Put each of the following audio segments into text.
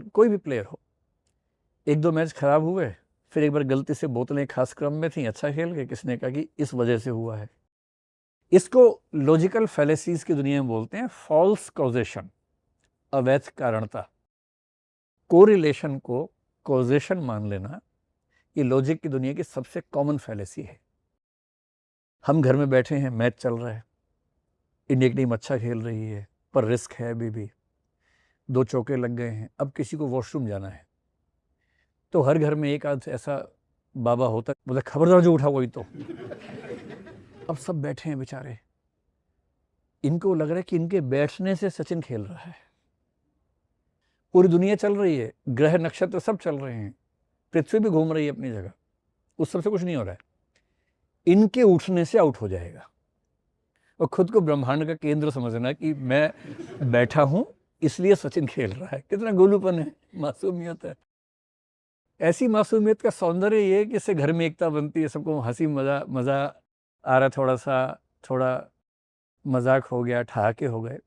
कोई भी प्लेयर हो, एक दो मैच खराब हुए, फिर एक बार गलती से बोतलें खास क्रम में थी, अच्छा खेल गए, किसने कहा कि इस वजह से हुआ है। इसको लॉजिकल फैलेसीज की दुनिया में बोलते हैं फॉल्स कॉजेशन, अवैध कारणता। कोरिलेशन को कॉजेशन मान लेना, ये लॉजिक की दुनिया की सबसे कॉमन फैलेसी है। हम घर में बैठे हैं, मैच चल रहा है, इंडिया की टीम अच्छा खेल रही है, पर रिस्क है अभी भी, 2 चौके लग गए हैं, अब किसी को वॉशरूम जाना है, तो हर घर में एक आध ऐसा बाबा होता है, बोले खबरदार जो उठा कोई तो। अब सब बैठे हैं बेचारे, इनको लग रहा है कि इनके बैठने से सचिन खेल रहा है। पूरी दुनिया चल रही है, ग्रह नक्षत्र सब चल रहे हैं, पृथ्वी भी घूम रही है अपनी जगह, उस सबसे कुछ नहीं हो रहा है, इनके उठने से आउट हो जाएगा। और खुद को ब्रह्मांड का केंद्र समझना कि मैं बैठा हूं इसलिए सचिन खेल रहा है। कितना गोलूपन है, मासूमियत है। ऐसी मासूमियत का सौंदर्य ये है कि इससे घर में एकता बनती है, सबको हंसी मजा आ रहा, थोड़ा मजाक हो गया, ठहाके हो गए,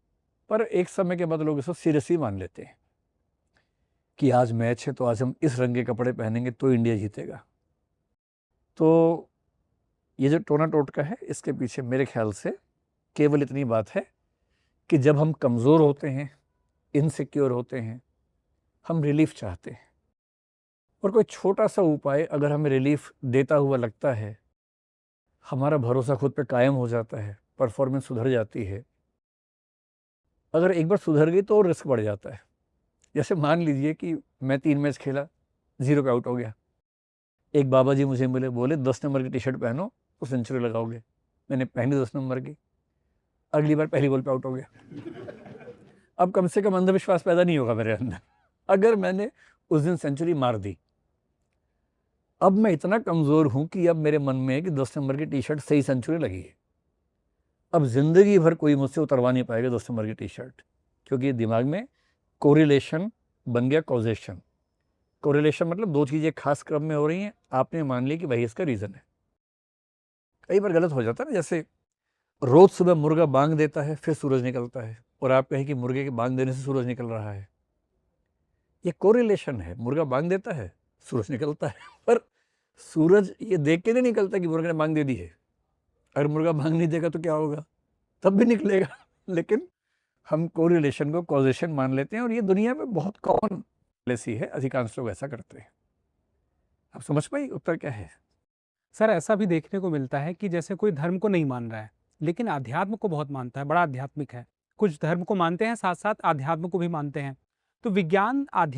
पर एक समय के बाद लोग इसको सीरियसली मान लेते हैं कि आज मैच है तो आज हम इस रंग के कपड़े पहनेंगे तो इंडिया जीतेगा। तो ये जो टोना टोटका है, इसके पीछे मेरे ख्याल से केवल इतनी बात है कि जब हम कमज़ोर होते हैं, इनसिक्योर होते हैं, हम रिलीफ चाहते हैं, और कोई छोटा सा उपाय अगर हमें रिलीफ देता हुआ लगता है, हमारा भरोसा खुद पे कायम हो जाता है, परफॉर्मेंस सुधर जाती है। अगर एक बार सुधर गई तो और रिस्क बढ़ जाता है। जैसे मान लीजिए कि मैं 3 मैच खेला, 0 पे आउट हो गया, एक बाबा जी मुझे मिले, बोले 10 नंबर की टी शर्ट पहनो तो सेंचुरी लगाओगे। मैंने पहनी 10 नंबर की, अगली बार पहली बॉल पे आउट हो गया। अब कम से कम अंधविश्वास पैदा नहीं होगा मेरे अंदर अगर मैंने उस दिन सेंचुरी मार दी। अब मैं इतना कमज़ोर हूं कि अब मेरे मन में है कि 10 नंबर की टी शर्ट सही सेंचुरी लगी है। अब जिंदगी भर कोई मुझसे उतरवा नहीं पाएगा 10 नंबर की टी शर्ट, क्योंकि दिमाग में कोरिलेशन बन गया कॉजेशन। कोरिलेशन मतलब 2 चीज़ें खास क्रम में हो रही हैं, आपने मान ली कि भाई इसका रीज़न है। कई बार गलत हो जाता है ना, जैसे रोज़ सुबह मुर्गा बांग देता है फिर सूरज निकलता है, और आप कहें कि मुर्गे के बांग देने से सूरज निकल रहा है। ये कोरिलेशन है, मुर्गा बांग देता है, सूरज निकलता है, पर सूरज ये देख के नहीं निकलता कि मुर्गे ने बांग दे दी है। अगर मुर्गा बांग नहीं देगा तो क्या होगा, तब भी निकलेगा। लेकिन हम कोरिलेशन को कॉजेशन मान लेते हैं, और ये दुनिया में बहुत कॉमन पॉलिसी है, अधिकांश लोग ऐसा करते हैं। आप समझ पाई उत्तर क्या है? सर ऐसा भी देखने को मिलता है कि जैसे कोई धर्म को नहीं मान रहा है लेकिन आध्यात्म को बहुत मानता है, बड़ा आध्यात्मिक है। कुछ धर्म को मानते हैं, साथ साथ आध्यात्म को भी मानते हैं। तो विज्ञान आध्यात्म